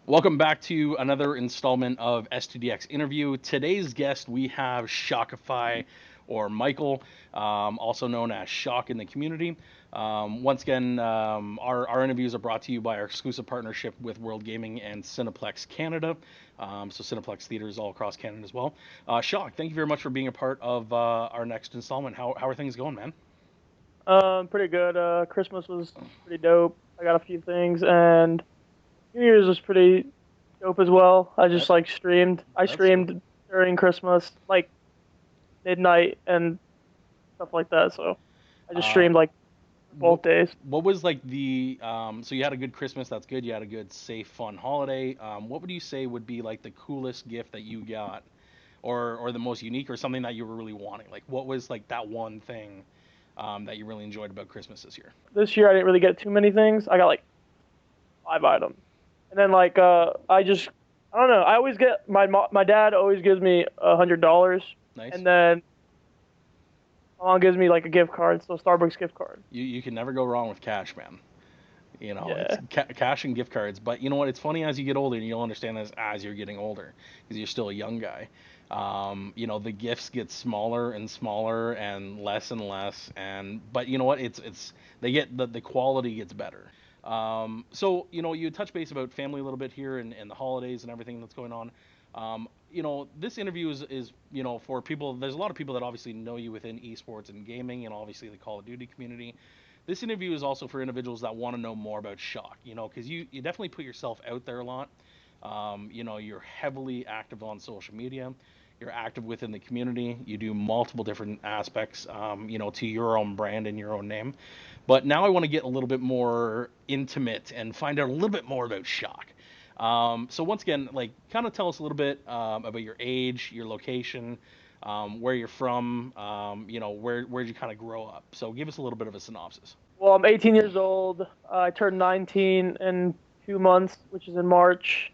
Welcome back to another installment of S2DX interview. Today's guest, we have Shockify, or Michael, also known as Shock in the community. Once again, our interviews are brought to you by our exclusive partnership with World Gaming and Cineplex Canada. So Cineplex theaters all across Canada as well. Shock, thank you very much for being a part of our next installment. How are things going, man? Pretty good. Christmas was pretty dope. I got a few things, and New Year's was pretty dope as well. I just That like streamed. I that's good. streamed during Christmas, like midnight and stuff like that. So I just Uh, streamed like what both days. what was like the so you had a good Christmas, that's good. You had a good, safe, fun holiday. What would you say would be like the coolest gift that you got, or the most unique, or something that you were really wanting? Like, what was like that one thing that you really enjoyed about Christmas this year? This year I didn't really get too many things. I got like 5 items, and then I don't know. I always get my dad always gives me $100, Nice. and then my mom gives me like a gift card, so Starbucks gift card. You can never go wrong with cash, man. It's Yeah. cash and gift cards. But you know what? It's funny as you get older, and you'll understand this as you're getting older, because you're still a young guy. The gifts get smaller and smaller and less. And but you know what? It's they get the quality gets better. So you touch base about family a little bit here and the holidays and everything that's going on. This interview is for people. There's a lot of people that obviously know you within esports and gaming, and obviously the Call of Duty community. This interview is also for individuals that want to know more about Shock, because you definitely put yourself out there a lot. You're heavily active on social media. You're active within the community. You do multiple different aspects, to your own brand and your own name. But now I want to get a little bit more intimate and find out a little bit more about Shock. So once again, like, kind of tell us a little bit about your age, your location, where you're from, where'd you kind of grow up. So give us a little bit of a synopsis. Well, I'm 18 years old. I turned 19 in 2 months, which is in March.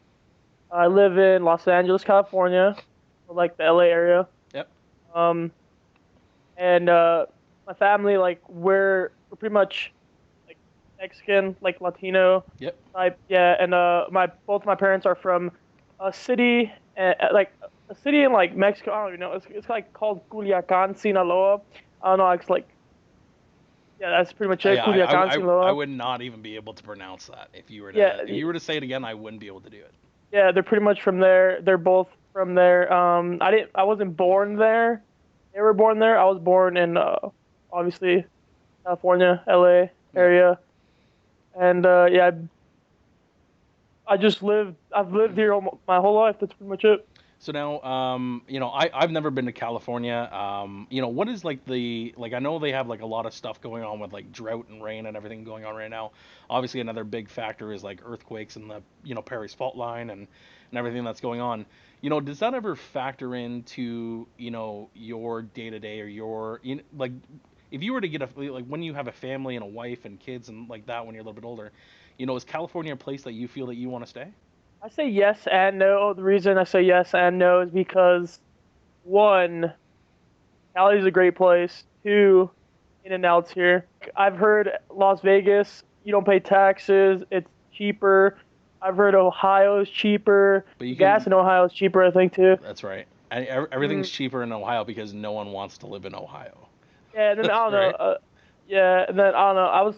I live in Los Angeles, California, so like the LA area. Yep. Um, and my family, like we're pretty much like Mexican, like Latino Yep. type. Yeah, and my both my parents are from a city, like a city in like Mexico. I don't even know. It's like called Culiacan, Sinaloa. I don't know. It's like yeah, that's pretty much it. Yeah, Culiacan, I Sinaloa. would not even be able to pronounce that if you were Yeah, to say it again. I wouldn't be able to do it. yeah, they're pretty much from there. They're both from there. I wasn't born there. They were born there. I was born in obviously California, LA Yep. area, and yeah, I've lived here my whole life. That's pretty much it. So now, I've never been to California. What is like I know they have like a lot of stuff going on with like drought and rain and everything going on right now. Obviously, another big factor is like earthquakes and the Paris fault line and everything that's going on. Does that ever factor into your day to day, or like if you were to get like when you have a family and a wife and kids and like that when you're a little bit older, is California a place that you feel that you want to stay? I say yes and no. The reason I say yes and no is because one, Cali is a great place. Two, in and outs here. I've heard Las Vegas, you don't pay taxes. It's cheaper. I've heard Ohio's cheaper. But you Gas can. in Ohio is cheaper, I think, too. That's right. And everything's Mm, cheaper in Ohio because no one wants to live in Ohio. yeah, and then I don't know. Right? Yeah, and then I don't know.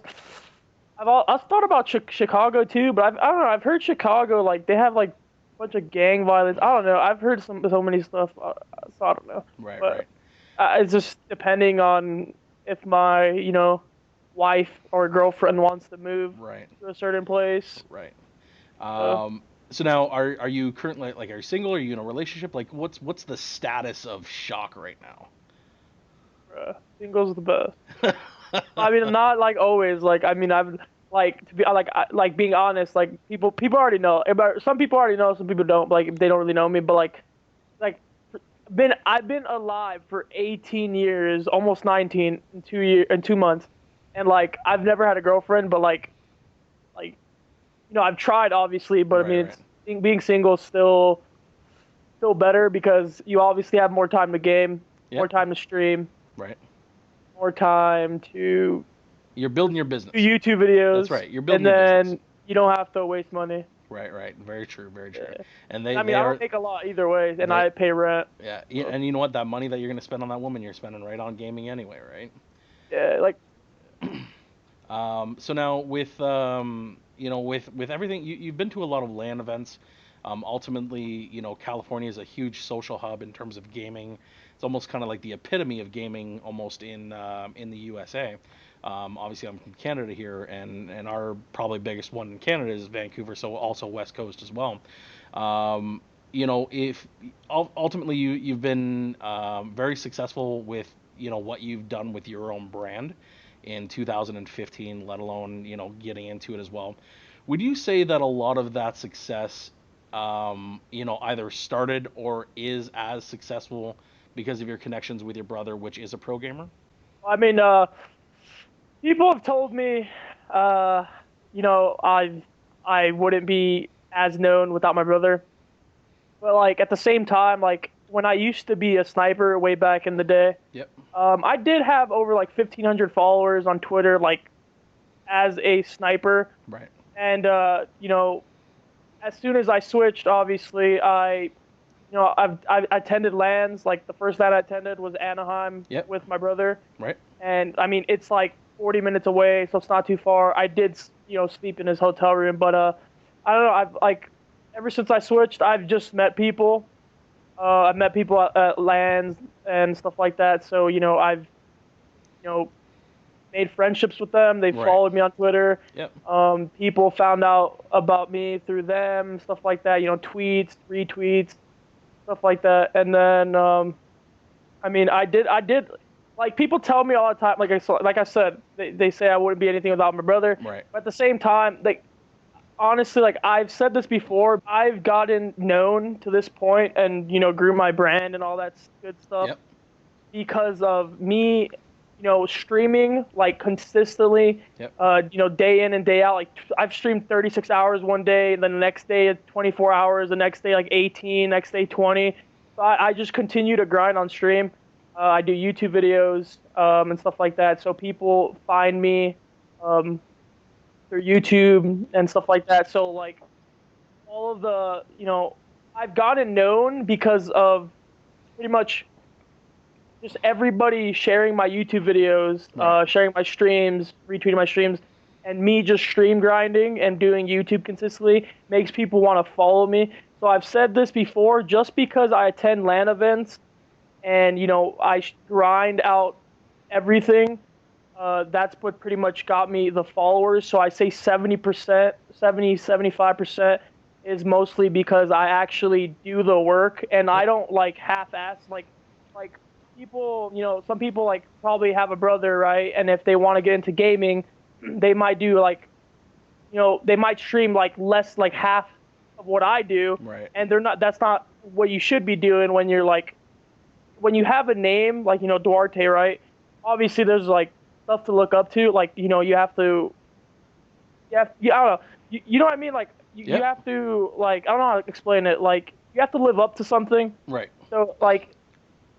I've thought about Chicago too, but I don't know. I've heard Chicago like they have like a bunch of gang violence. I don't know. I've heard so many stuff. So I don't know. Right, But right, it's just depending on if my wife or girlfriend wants to move right, to a certain place. right. Uh, So now, are you currently, like, are you single? Are you in a relationship? Like, what's the status of Shock right now? singles the best. I mean, not like always. Like I mean, I've like to be like being honest. Like people already know. But some people already know. Some people don't. Like they don't really know me. But like been I've been alive for 18 years, almost 19 in 2 year in 2 months, and like I've never had a girlfriend. But like I've tried obviously. But I Right, mean, right. being single is still better because you obviously have more time to game, more Yep. time to stream, Right. more time to You're building your do business. YouTube That's videos, right. You're building and your business. then you don't have to waste money. Right, right. Very true, very true. Yeah. And I mean, they I don't are make a lot either way, and they I pay rent. yeah, So, and you know what? That money that you're gonna spend on that woman, you're spending right on gaming anyway, yeah, like right? So now with with everything you've been to a lot of LAN events. Ultimately, California is a huge social hub in terms of gaming. It's almost kind of like the epitome of gaming, almost in the USA. Obviously, I'm from Canada here, and our probably biggest one in Canada is Vancouver, so also West Coast as well. Um, if ultimately you've been very successful with what you've done with your own brand in 2015, let alone getting into it as well. Would you say that a lot of that success, either started or is as successful because of your connections with your brother, which is a pro gamer? I mean, people have told me, uh, I wouldn't be as known without my brother. But like at the same time, like when I used to be a sniper way back in the day, Yep. I did have over like 1,500 followers on Twitter, like as a sniper. Right. And as soon as I switched, obviously I attended lands. Like the first LAN I attended was Anaheim Yep. with my brother, Right. and I mean it's like 40 minutes away, so it's not too far. I did sleep in his hotel room, but I don't know. I've like ever since I switched, I've just met people. I've met people at lands and stuff like that. So I've made friendships with them. They Right. followed me on Twitter. Yep. People found out about me through them, stuff like that. Tweets, retweets, stuff like that. And then, I mean, I did. Like people tell me all the time. Like I said, they say I wouldn't be anything without my brother. Right. But at the same time, like honestly, like I've said this before, I've gotten known to this point and grew my brand and all that good stuff Yep. because of me, streaming like consistently, Yep. day in and day out. Like I've streamed 36 hours one day, then the next day 24 hours, the next day like 18, next day 20. So I just continue to grind on stream. I do YouTube videos and stuff like that. So people find me um, through YouTube and stuff like that. So like all of the, I've gotten known because of pretty much just everybody sharing my YouTube videos, Right. sharing my streams, retweeting my streams, and me just stream grinding and doing YouTube consistently makes people want to follow me. So I've said this before, just because I attend LAN events and I grind out everything, that's what pretty much got me the followers. So I say 70%, 75% is mostly because I actually do the work and I Yep. don't like half-ass like people, some people like probably have a brother, right? And if they want to get into gaming, they might do like, they might stream like less like half of what I do Right. and that's not what you should be doing when you're like when you have a name like Duarte, right? Obviously, there's like stuff to look up to. Like I don't know. You know what I mean? Like you Yep. have to like I don't know how to explain it. Like you have to live up to something. Right. So like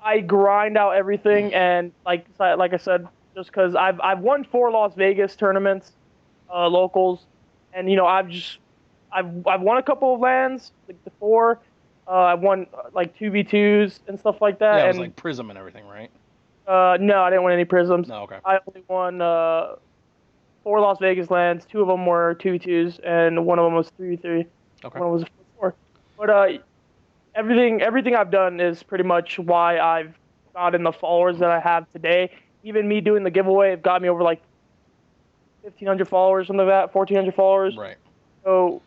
I grind out everything, and like I said, just because I've won 4 Las Vegas tournaments, locals, and I've won a couple of lands like the four. I've won like 2v2s and stuff like Yeah, that, it was and like Prism and everything, right? no, I didn't win any prisms. No, okay. I only won 4 Las Vegas lands. 2 of them were 2v2s, and one of them was 3v3. Okay. One was a 4. But everything I've done is pretty much why I've gotten the followers that I have today. Even me doing the giveaway, it got me over like 1,500 followers, something like that, 1,400 followers. Right. So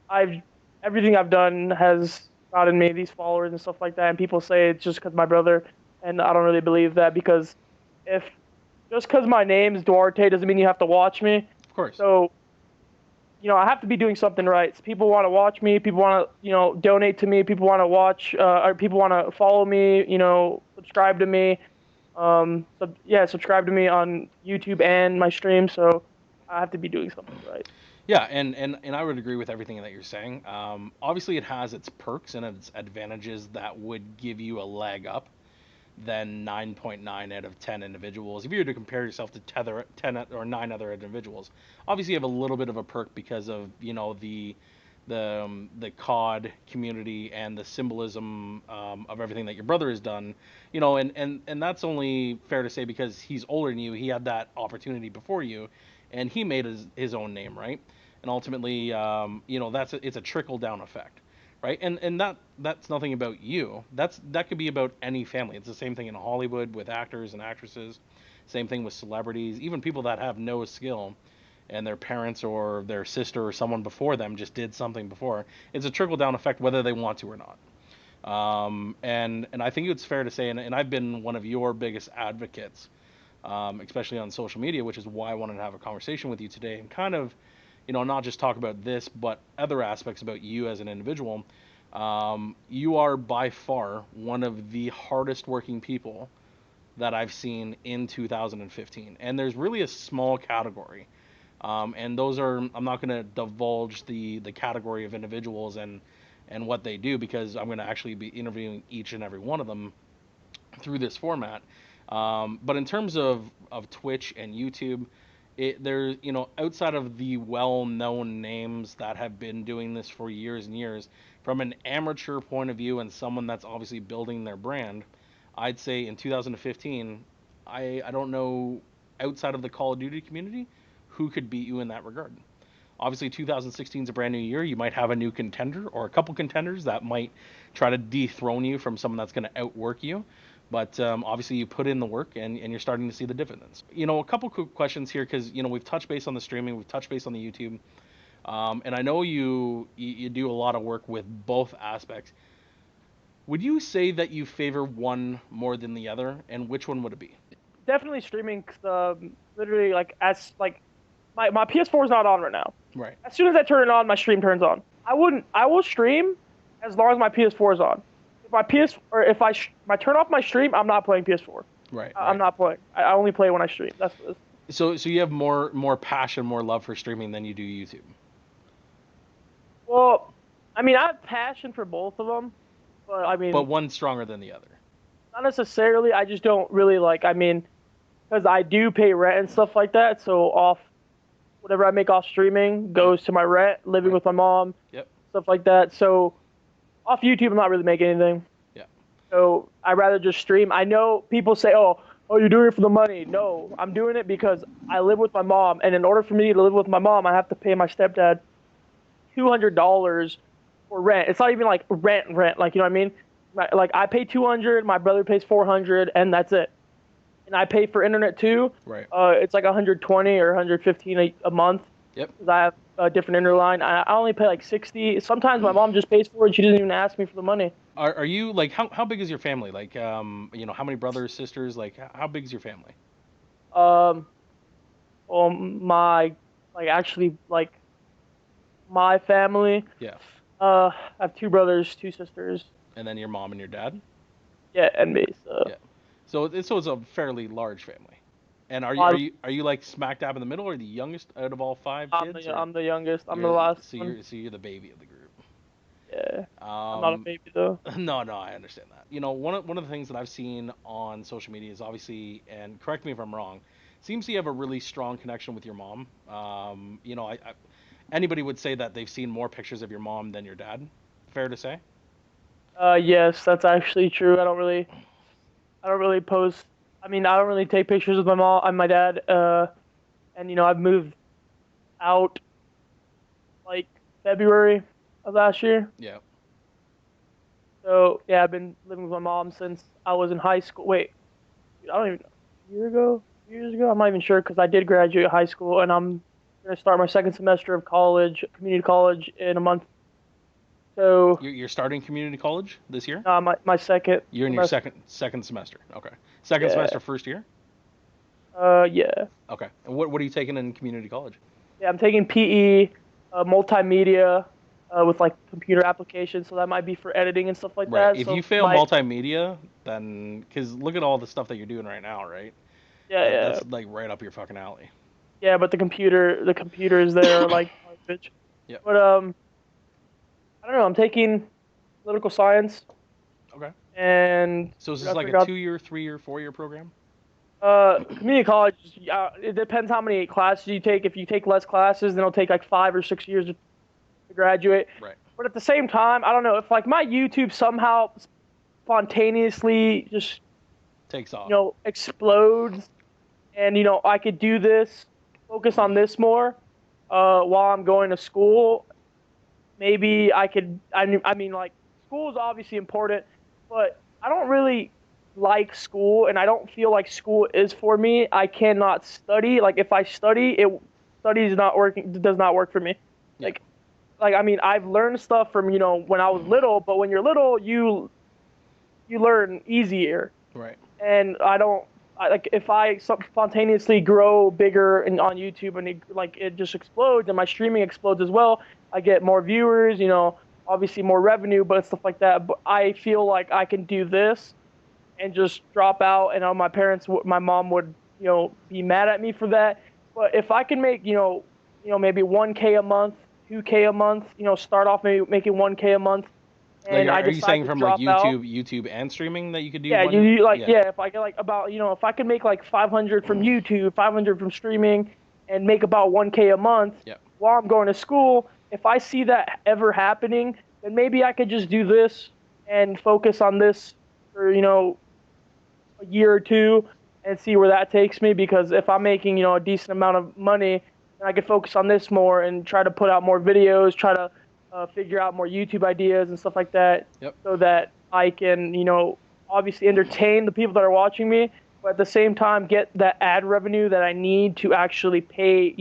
I've everything I've done has gotten me these followers and stuff like that. And people say it's just because my brother, and I don't really believe that because if just because my name's Duarte doesn't mean you have to watch me. Of course. So I have to be doing something right. So people want to watch me. People want to donate to me. People want to watch. Or people want to follow me. Subscribe to me. Yeah, subscribe to me on YouTube and my stream. So I have to be doing something right. Yeah, and I would agree with everything that you're saying. Obviously, it has its perks and its advantages that would give you a leg up than 9.9 out of 10 individuals. If you were to compare yourself to 10 or 9 other individuals, obviously you have a little bit of a perk because of the the COD community and the symbolism of everything that your brother has done, you know, and that's only fair to say because he's older than you. He had that opportunity before you, and he made his own name, right? And ultimately, you know, it's a trickle down effect, right? And that's nothing about you. That could be about any family. It's the same thing in Hollywood with actors and actresses. Same thing with celebrities, even people that have no skill and their parents or their sister or someone before them just did something before. It's a trickle down effect whether they want to or not. And I think it's fair to say, and I've been one of your biggest advocates, especially on social media, which is why I wanted to have a conversation with you today and kind of, you know, not just talk about this, but other aspects about you as an individual. You are by far one of the hardest working people that I've seen in 2015, and there's really a small category. And those are, I'm not going to divulge the category of individuals and what they do because I'm going to actually be interviewing each and every one of them through this format. But in terms of Twitch and YouTube, there, you know, outside of the well-known names that have been doing this for years and years, from an amateur point of view and someone that's obviously building their brand, I'd say in 2015, I don't know outside of the Call of Duty community who could beat you in that regard. Obviously, 2016 is a brand new year. You might have a new contender or a couple contenders that might try to dethrone you from someone that's going to outwork you. But obviously, you put in the work and you're starting to see the dividends. You know, a couple quick questions here because, you know, we've touched base on the streaming, we've touched base on the YouTube. And I know you do a lot of work with both aspects. Would you say that you favor one more than the other, and which one would it be? Definitely streaming. 'Cause, literally, like as like my PS4 is not on right now. Right. As soon as I turn it on, my stream turns on. I will stream as long as my PS4 is on. If my PS or if I turn off my stream, I'm not playing PS4. Right. I'm not playing. I only play when I stream. That's what it is. So you have more passion, more love for streaming than you do YouTube. Well, I mean, I have passion for both of them, but I But mean, one's stronger than the other. not necessarily. I just don't really like. I mean, because I do pay rent and stuff like that, so off whatever I make off streaming goes to my rent, living Right. with my mom, Yep. stuff like that. So off YouTube, I'm not really making anything. Yeah. So I rather just stream. I know people say, "Oh, you're doing it for the money." No, I'm doing it because I live with my mom, and in order for me to live with my mom, I have to pay my stepdad $200 for rent. It's not even like rent. Like, you know what I mean? Like I pay 200, my brother pays 400, and that's it. And I pay for internet too. Right. It's like 120 or 115 a month. Yep. Because I have a different interline. I only pay like 60. Sometimes my mom just pays for it. She doesn't even ask me for the money. Are you like how big is your family? Like you know, how many brothers, sisters? Like how big is your family? Um, well, my like actually like my family. Yeah. I have two brothers, two sisters. And then your mom and your dad. Yeah, and me. So. Yeah. So it's a fairly large family. And are you like smack dab in the middle, or the youngest out of all five kids? I'm the youngest. I'm the You're- last so one. you're the baby of the group. Yeah. I'm not a baby though. No, I understand that. You know, one of the things that I've seen on social media is obviously, and correct me if I'm wrong, seems you have a really strong connection with your mom. You know, anybody would say that they've seen more pictures of your mom than your dad. Fair to say? Yes, that's actually true. I don't really post. I mean, I don't really take pictures of my mom and my dad. And you know, I've moved out like February of last year. Yeah. So yeah, I've been living with my mom since I was in high school. Wait, I don't even know. A year ago? Years ago? I'm not even sure because I did graduate high school and I'm gonna start my second semester of college, community college, in a month. So You're starting community college this year? my second. You're in your semester. second semester. Okay. Second Yeah. semester, first year? Yeah. Okay. And what are you taking in community college? Yeah, I'm taking PE, multimedia, with like computer applications, so that might be for editing and stuff like Right. that. If So you fail multimedia, then because look at all the stuff that you're doing right now, right? yeah, That's like right up your fucking alley. yeah, but the computers there are like garbage. Yep. But I don't know. I'm taking political science Okay. and So is I this like a forgot- 2-year, 3-year, 4-year program? community college. It depends how many classes you take. If you take less classes, then it'll take like 5 or 6 years to graduate. Right. But at the same time, I don't know if like my YouTube somehow spontaneously just Takes off. explodes, and I could do this, focus on this more, while I'm going to school. Maybe I could. I mean, like school is obviously important, but I don't really like school, and I don't feel like school is for me. I cannot study. Like if I study, study is not working. Does not work for me. Yeah. Like I mean, I've learned stuff from when I was little, but when you're little, you learn easier. Right. And I don't. Like if I spontaneously grow bigger on YouTube and it just explodes and my streaming explodes as well, I get more viewers, obviously more revenue, but stuff like that. But I feel like I can do this and just drop out, and my mom would, be mad at me for that. But if I can make, maybe 1K a month, 2K a month, start off maybe making 1K a month, Like, and I are you decide saying to from like drop out. YouTube and streaming that you could do Yeah, one? if I get like about, if I can make like 500 from YouTube, 500 from streaming, and make about 1K a month Yeah. while I'm going to school, if I see that ever happening, then maybe I could just do this and focus on this for, a year or two and see where that takes me. Because if I'm making, a decent amount of money, then I could focus on this more and try to put out more videos, try to figure out more YouTube ideas and stuff like that, Yep. so that I can, obviously entertain the people that are watching me, but at the same time get that ad revenue that I need to actually pay,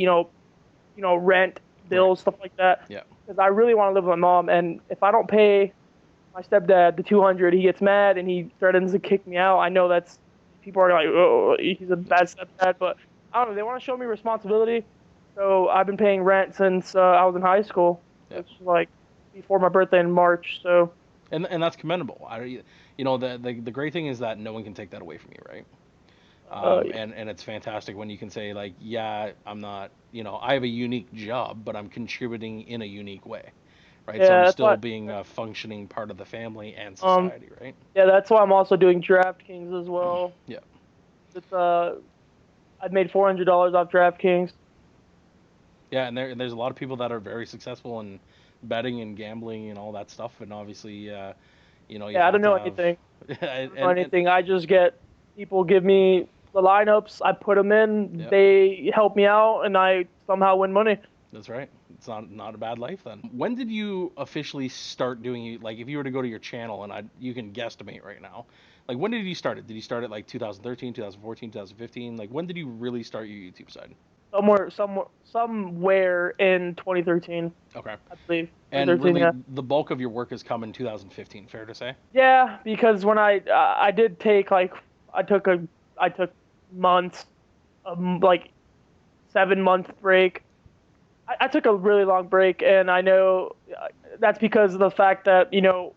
rent, bills, Right. stuff like that. Yeah. Because I really want to live with my mom, and if I don't pay my stepdad the 200, he gets mad and he threatens to kick me out. I know that's people are like, oh, he's a bad stepdad, but I don't know. They want to show me responsibility, so I've been paying rent since I was in high school. Yeah. It's like before my birthday in March. So And that's commendable. The great thing is that no one can take that away from you, right? And it's fantastic when you can say like, yeah, I'm not, I have a unique job, but I'm contributing in a unique way, right? So yeah, I'm that's still why. being a functioning part of the family and Um, society, right? yeah, that's why I'm also doing DraftKings as well. Yeah. It's I've made $400 off DraftKings. Yeah, and there's a lot of people that are very successful in betting and gambling and all that stuff, and obviously, you Yeah, I have don't to know have, anything. I don't know and anything. I just get people give me the lineups. I put them in. yeah, They help me out, and I somehow win money. that's right. It's not a bad life then. When did you officially start doing, like, if you were to go to your channel and you can guesstimate right now, like when did you start it? Did you start it like 2013, 2014, 2015? Like when did you really start your YouTube side? Somewhere in 2013, Okay. I believe. And 2013, really, yeah. the bulk of your work has come in 2015. Fair to say? Yeah, because when I did take like I took months, like 7 month break. I took a really long break, and I know that's because of the fact that I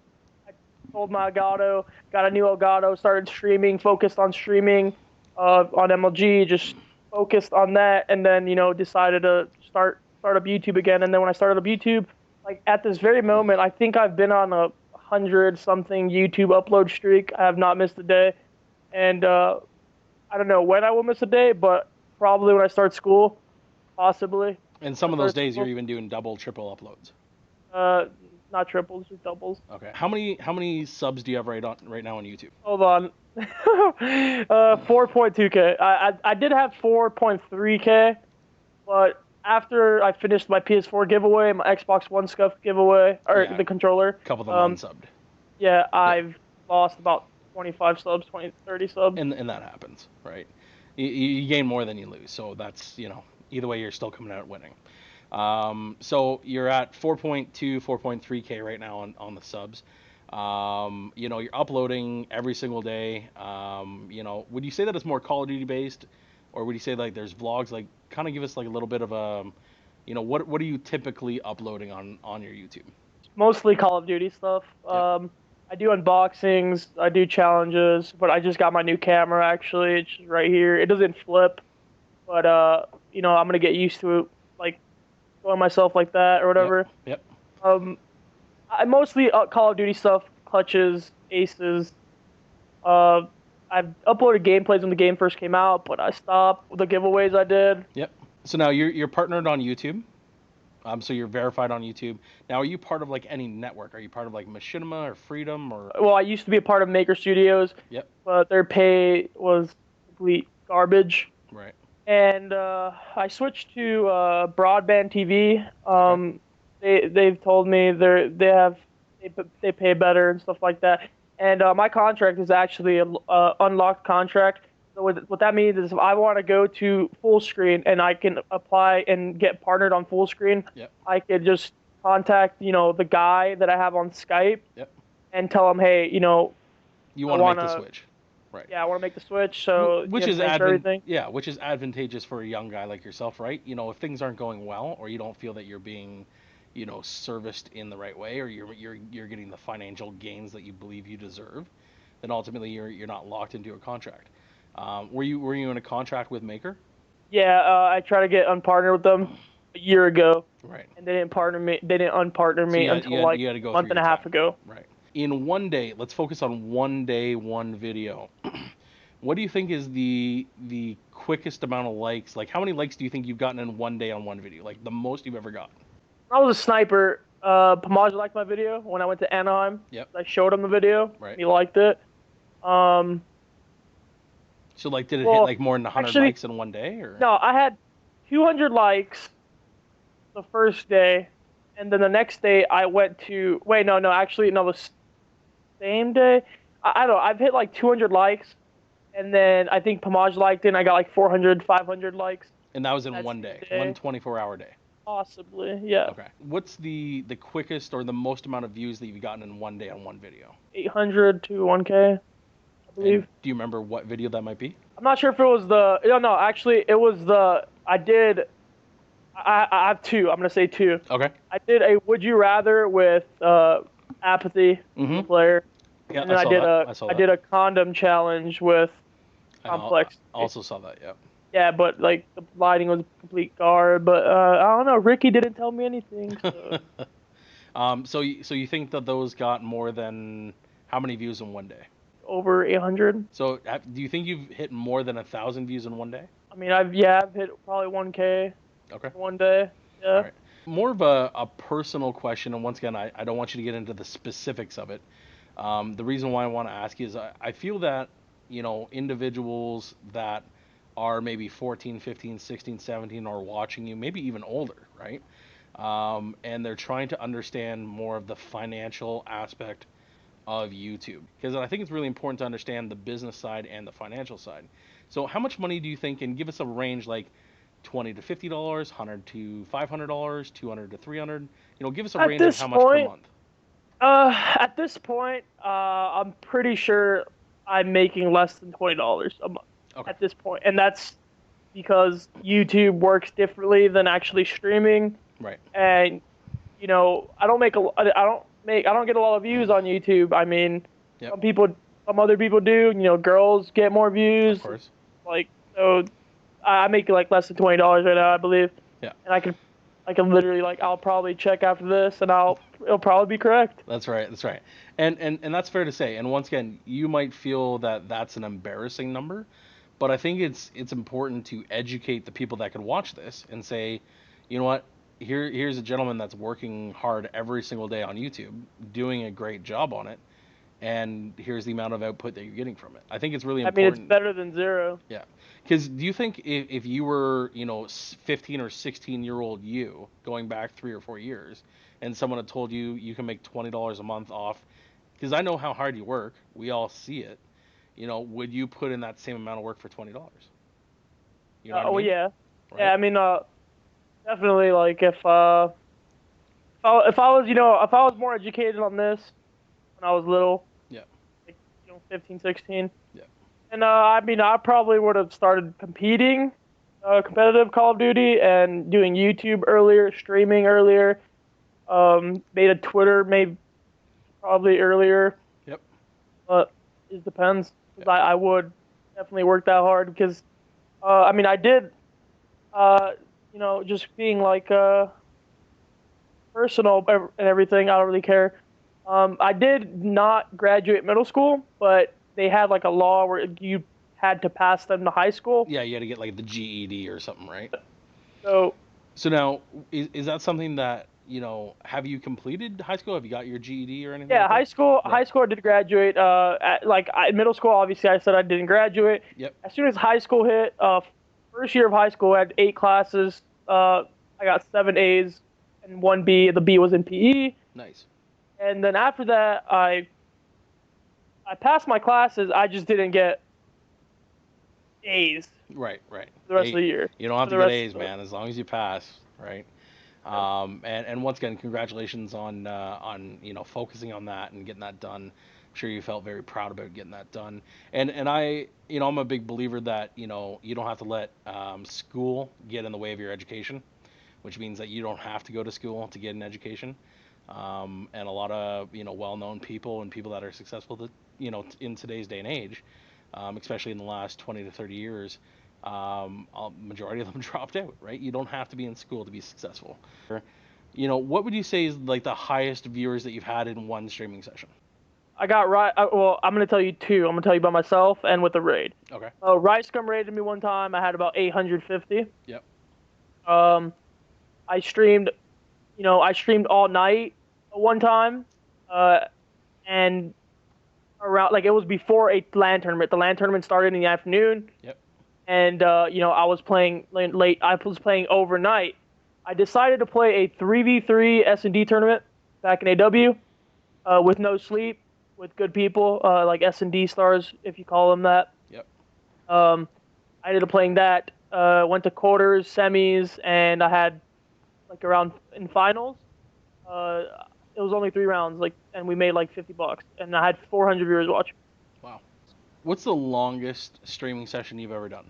sold my Elgato, got a new Elgato, started streaming, focused on streaming, on MLG, just focused on that, and then decided to start up YouTube again. And then when I started up YouTube, like at this very moment, I think I've been on a 100 something YouTube upload streak. I have not missed a day, and I don't know when I will miss a day, but probably when I start school, possibly. And some of those days you're even doing double, triple uploads. Not triples, just doubles. Okay. How many subs do you have right now on YouTube? Hold on. 4.2K. I did have 4.3K, but after I finished my PS4 giveaway, my Xbox One scuff giveaway, or Yeah, the controller, a couple of them unsubbed. yeah, I've lost about 25 subs, 20, 30 subs. And that happens, right? You gain more than you lose, so that's either way you're still coming out winning. So you're at 4.2, 4.3K right now on the subs. You're uploading every single day. Would you say that it's more Call of Duty based, or would you say like there's vlogs? Like, kind of give us like a little bit of a, what are you typically uploading on your YouTube? Mostly Call of Duty stuff. Yep. I do unboxings, I do challenges, but I just got my new camera actually. It's just right here. It doesn't flip, but I'm gonna get used to it, like throwing myself like that or whatever. Yep. I mostly Call of Duty stuff, clutches, aces. I've uploaded gameplays when the game first came out, but I stopped with the giveaways I did. Yep. So now you're partnered on YouTube. So you're verified on YouTube. Now, are you part of like any network? Are you part of like Machinima or Freedom or? Well, I used to be a part of Maker Studios, Yep. but their pay was complete garbage. Right. And I switched to broadband TV. Okay. They've told me they pay better and stuff like that. And my contract is actually a unlocked contract. So what that means is if I want to go to full screen and I can apply and get partnered on full screen, Yep. I could just contact the guy that I have on Skype Yep. and tell him, hey, You I want to make want the to switch. Right. yeah, I want to make the switch. So Which is thanks for everything. which is advantageous for a young guy like yourself, right? If things aren't going well or you don't feel that you're being, serviced in the right way or you're getting the financial gains that you believe you deserve, then ultimately you're not locked into a contract. Were you in a contract with Maker? Yeah, I tried to get unpartnered with them a year ago, Right. and they didn't partner me. They didn't unpartner So me until like you had to a go through month and your a half time. ago. Right. In one day, let's focus on one day, one video. What do you think is the quickest amount of likes? Like, how many likes do you think you've gotten in one day on one video? Like, the most you've ever gotten? I was a sniper. Pamaj liked my video when I went to Anaheim. Yep. I showed him the video. Right. He liked it. So, like, did it hit Well, like more than 100 actually, likes in one day, or? no, I had 200 likes the first day, and then the next day I went to wait, no, actually, no, the same day. I don't know. I've hit like 200 likes, and then I think Pamaj liked it, and I got like 400, 500 likes. And that was in That's one the day, day. one 24-hour day. Possibly, yeah. Okay. What's the quickest or the most amount of views that you've gotten in one day on one video? 800 to 1K, I believe. And do you remember what video that might be? I'm not sure if it was no, actually, it was I have two. I'm going to say two. Okay. I did a Would You Rather with Apathy, the player. Yeah, And then I saw I that. did a condom challenge with Complex. I also saw that. Yeah. Yeah, but like the lighting was complete garb. But I don't know. Ricky didn't tell me anything. So. So you think that those got more than how many views in one day? Over 800. So do you think you've hit more than 1,000 views in one day? I mean, I've hit probably 1K Okay. one day. Yeah. All right. More of a personal question, and once again, I don't want you to get into the specifics of it. The reason why I want to ask you is I feel that, individuals that are maybe 14, 15, 16, 17 are watching you, maybe even older, right? And they're trying to understand more of the financial aspect of YouTube. Because I think it's really important to understand the business side and the financial side. So how much money do you think, and give us a range like $20 to $50, $100 to $500, $200 to $300, give us a range of how much per month. At this point, I'm pretty sure I'm making less than $20 a month. Okay. At this point, and that's because YouTube works differently than actually streaming. Right. And I don't get a lot of views on YouTube. I mean, Yep. some other people do. Girls get more views. Of course. Like, so I make like less than $20 right now, I believe. Yeah. And I can literally I'll probably check after this, and it'll probably be correct. That's right. That's right. And that's fair to say. And once again, you might feel that that's an embarrassing number, but I think it's important to educate the people that could watch this and say, you know what? Here's a gentleman that's working hard every single day on YouTube, doing a great job on it, and here's the amount of output that you're getting from it. I think it's really important. I mean, it's better than zero. Yeah. Because do you think if you were, 15 or 16-year-old you, going back 3 or 4 years, and someone had told you you can make $20 a month off, because I know how hard you work, we all see it, would you put in that same amount of work for $20? You know what I mean? Yeah. Right? Yeah, I mean, definitely, like, if I was more educated on this when I was little, Yeah. like, 15, 16. Yeah. And I mean, I probably would have started competing, competitive Call of Duty, and doing YouTube earlier, streaming earlier. Made a Twitter, maybe probably earlier. Yep. But it depends. 'Cause I would definitely work that hard because, I mean, I did, just being like personal and everything. I don't really care. I did not graduate middle school, but they had like a law where you had to pass them to high school. Yeah, you had to get like the GED or something, right? So So now, is that something that, have you completed high school? Have you got your GED or anything Yeah, like that? high Right. school I did graduate. Middle school, obviously, I said I didn't graduate. Yep. As soon as high school hit, first year of high school, I had 8 classes. I got 7 A's and 1 B. The B was in PE. Nice. And then after that, I passed my classes. I just didn't get A's Right, right. for the rest of Hey, the year. you don't have For to the get rest A's, of man, as long as you pass, right? the, And once again, congratulations on focusing on that and getting that done. I'm sure you felt very proud about getting that done. And I'm a big believer that you don't have to let school get in the way of your education, which means that you don't have to go to school to get an education. And a lot of well-known people and people that are successful that in today's day and age, especially in the last 20 to 30 years, a majority of them dropped out, right? You don't have to be in school to be successful. What would you say is like the highest viewers that you've had in one streaming session? I got right. Well, I'm gonna tell you two. I'm gonna tell you by myself and with the raid. Okay. Rice Scum raided me one time. I had about 850. Yep. Um, I streamed, I streamed all night one time, uh, and around like it was before a LAN tournament. The LAN tournament started in the afternoon, Yep. and I was playing late. I was playing overnight. I decided to play a 3v3 S&D tournament back in AW with no sleep, with good people like S&D stars, if you call them that. Yep. Um, I ended up playing that. Went to quarters, semis, and I had like around in finals. Uh, it was only 3 rounds, like, and we made like $50, and I had 400 viewers watching. Wow. What's the longest streaming session you've ever done?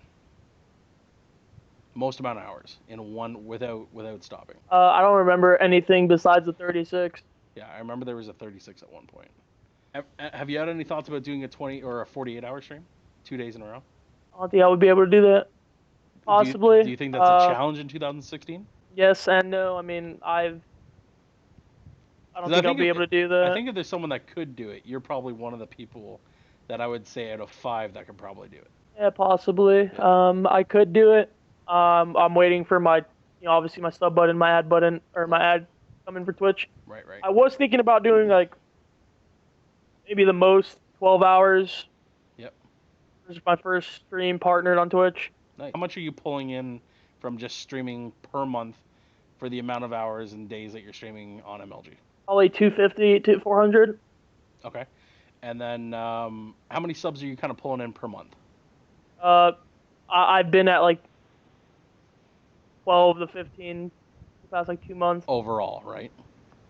Most amount of hours in one without stopping. I don't remember anything besides the 36. Yeah, I remember there was a 36 at one point. Have you had any thoughts about doing a 20 or a 48-hour stream, 2 days in a row? I don't think I would be able to do that. Do Possibly. you think that's a challenge in 2016? Yes and no. I mean, I don't Because think I'll be able to do I that. think if there's someone that could do it, you're probably one of the people that I would say out of five that could probably do it. Yeah, possibly. Yeah. I could do it. I'm waiting for my, obviously my sub button, my ad button, or my Right. ad coming for Twitch. Right. Right. I was thinking about doing like maybe the most 12 hours. Yep. This is my first stream partnered on Twitch. Nice. How much are you pulling in from just streaming per month for the amount of hours and days that you're streaming on MLG? Probably 250 to 400. Okay. And then how many subs are you kind of pulling in per month? Uh, I've been at like 12 to 15 the past like 2 months. Overall, right?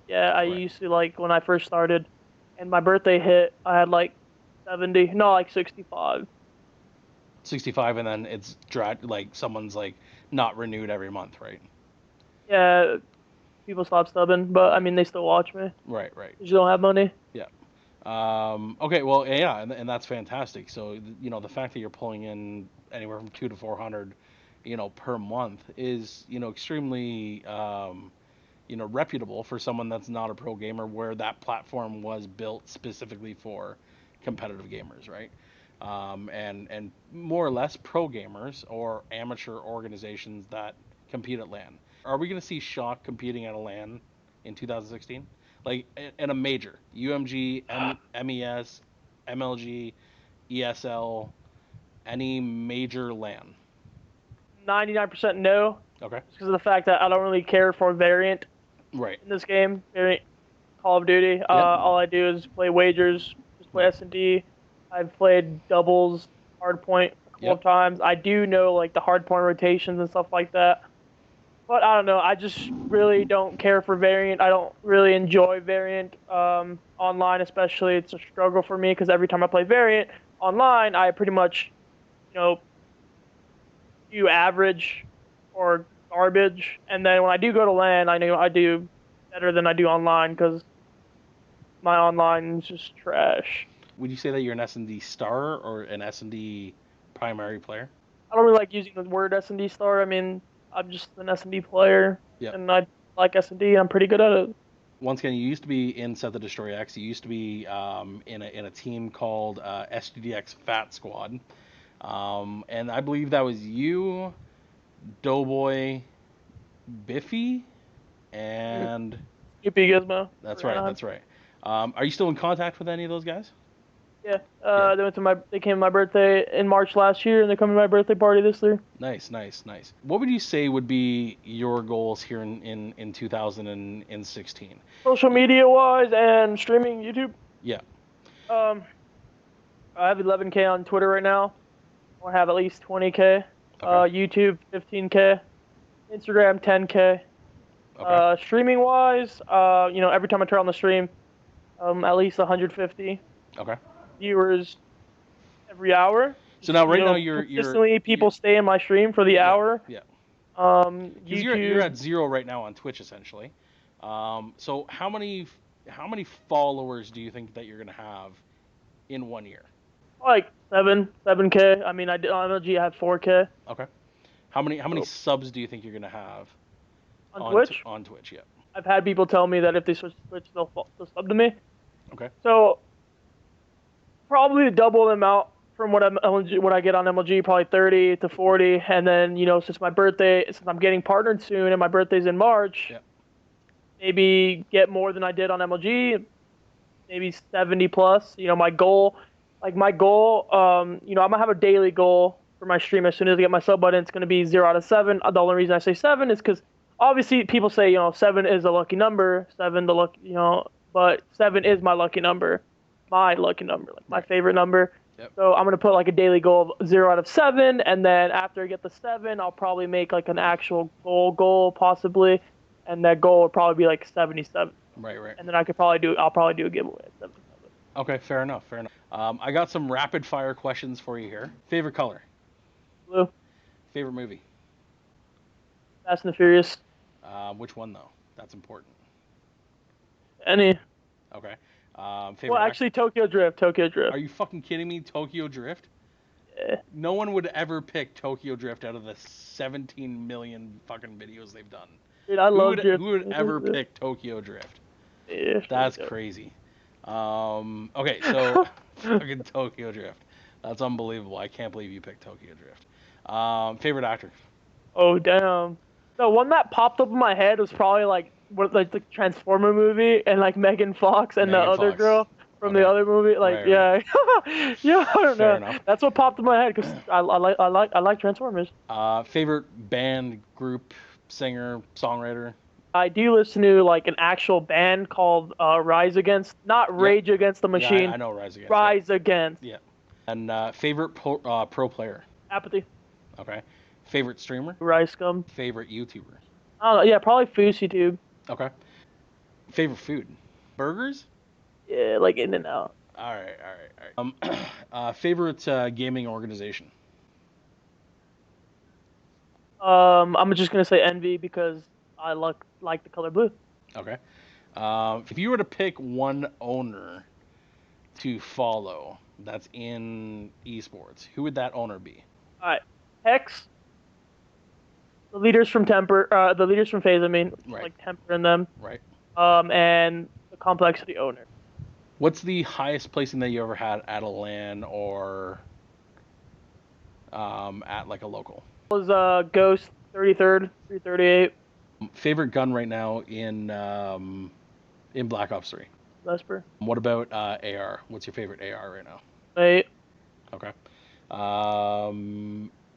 Yeah, I Right. used to like when I first started, and my birthday hit, I had like 70, no, like 65. 65, and then it's like someone's like not renewed every month, right? Yeah, people stopped stubbing, but I mean they still watch me. Right. Right. They just don't have money. Yeah. Okay, well, yeah, and that's fantastic. So, the fact that you're pulling in anywhere from 2 to 400, per month is, extremely, reputable for someone that's not a pro gamer, where that platform was built specifically for competitive gamers, right? And more or less pro gamers or amateur organizations that compete at LAN. Are we going to see Shock competing at a LAN in 2016? Like in a major UMG, MES, MLG, ESL, any major LAN. 99% no, Okay. just because of the fact that I don't really care for variant Right. in this game. Variant Call of Duty. Yep. All I do is play wagers, just play Right. S&D. I've played doubles, hardpoint a couple Yep. of times. I do know like the hardpoint rotations and stuff like that. But I don't know. I just really don't care for variant. I don't really enjoy variant online, especially. It's a struggle for me because every time I play variant online, I pretty much, you know, do average or garbage. And then when I do go to LAN, I know I do better than I do online because my online is just trash. Would you say that you're an S&D star or an S&D primary player? I don't really like using the word S&D star. I mean, I'm just an S&D player, Yep. and I like S&D. I'm pretty good at it. Once again, you used to be in Set the Destroy X. You used to be in a team called SGDX Fat Squad, and I believe that was you, Doughboy, Biffy, and Skippy Gizmo. that's For right, Anaheim. that's right. Are you still in contact with any of those guys? Yeah. Yeah. They came to my birthday in March last year, and they're coming to my birthday party this year. Nice, nice, nice. What would you say would be your goals here in 2016? Social media wise and streaming YouTube. Yeah. Um, I have 11K on Twitter right now. I want to have at least 20K. Okay. YouTube 15K. Instagram 10K. Okay. Streaming wise, every time I turn on the stream, at least 150 Okay. viewers every hour. So now, right now, Consistently, people stay in my stream for the yeah, hour. yeah. Because you're YouTube. at 0 right now on Twitch essentially. So how many followers do you think that you're gonna have in 1 year? Like 7K. I mean, I did on MLG. I had 4K Okay. How many subs do you think you're gonna have on Twitch. on Twitch? Yeah. I've had people tell me that if they switch to Twitch, they'll sub to me. Okay. So probably double the amount from what I get on MLG, probably 30 to 40, and then since I'm getting partnered soon, and my birthday's in March, Yeah. maybe get more than I did on MLG, maybe 70 plus. My goal, I'm gonna have a daily goal for my stream. As soon as I get my sub button, it's gonna be 0 out of 7. The only reason I say 7 is because obviously people say 7 is a lucky number, but 7 is my lucky number, like my favorite number. Yep. So I'm gonna put like a daily goal of 0 out of 7, and then after I get the 7, I'll probably make like an actual goal possibly, and that goal would probably be like 77. Right. Right. And then I'll probably do a giveaway at 77. Okay. Fair enough. Fair enough. I got some rapid fire questions for you here. Favorite color? Blue. Favorite movie? Fast and the Furious. Which one though? That's important. Any. Okay. Favorite Well, actually, Tokyo Drift. Are you fucking kidding me? Tokyo Drift? Yeah. No one would ever pick Tokyo Drift out of the 17 million fucking videos they've done. Dude, I love Drift. Who would ever pick Tokyo Drift? Yeah, That's crazy. Okay, so fucking Tokyo Drift. That's unbelievable. I can't believe you picked Tokyo Drift. Favorite actor? Oh, damn. The one that popped up in my head was probably like the Transformer movie, and like Megan Fox and Megan the other Fox. girl from the other movie. Like, Right. yeah. Yeah, I don't Fair know. enough. That's what popped in my head because I like Transformers. Favorite band, group, singer, songwriter? I do listen to like an actual band called Rise Against, not Rage Against the Machine. Yeah, I know Rise Against. Rise Against. Yeah. And favorite pro player? Apathy. Okay. Favorite streamer? Rise Scum. Favorite YouTuber? I don't know. Yeah, probably FooseyTube. Okay. Favorite food? Burgers? Yeah, like In and Out. All right. Favorite gaming organization? I'm just gonna say Envy because I like the color blue. Okay. If you were to pick one owner to follow that's in esports, who would that owner be? All right, Hex. The leaders from FaZe, Right. like Temper and them. Right. And the Complexity owner. What's the highest placing that you ever had at a LAN or at like a local? It was Ghost 33rd, 338. Favorite gun right now in Black Ops 3? Vesper. What about AR? What's your favorite AR right now? 8. Okay.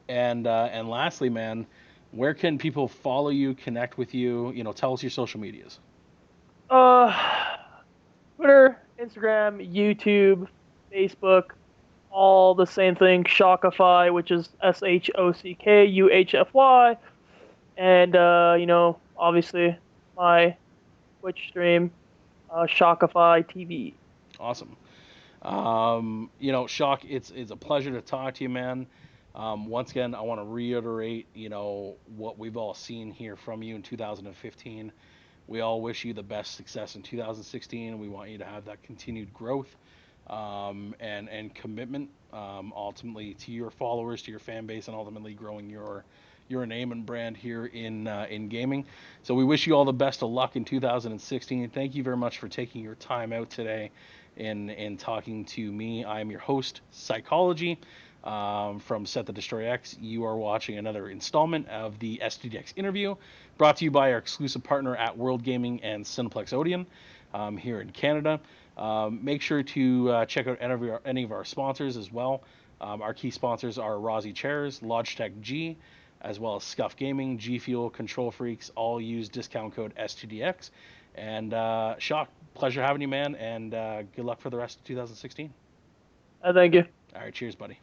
And lastly, man, where can people follow you, connect with you? Tell us your social medias. Twitter, Instagram, YouTube, Facebook, all the same thing. Shockify, which is SHOCKUHFY, and obviously my Twitch stream, Shockify TV. Awesome. Shock, it's a pleasure to talk to you, man. Once again, I want to reiterate, what we've all seen here from you in 2015. We all wish you the best success in 2016. We want you to have that continued growth and commitment, ultimately to your followers, to your fan base, and ultimately growing your name and brand here in gaming. So we wish you all the best of luck in 2016. Thank you very much for taking your time out today and talking to me. I'm your host, Psychology. from Set the Destroy X. You are watching another installment of the STDX interview, brought to you by our exclusive partner at World Gaming and Cineplex Odeon here in Canada. Make sure to check out any of our sponsors as well. Our key sponsors are Rossi Chairs, Logitech G, as well as Scuff Gaming, G Fuel, Control Freaks. All use discount code STDX. And Shock, pleasure having you, man, and good luck for the rest of 2016. Thank you. All right, cheers, buddy.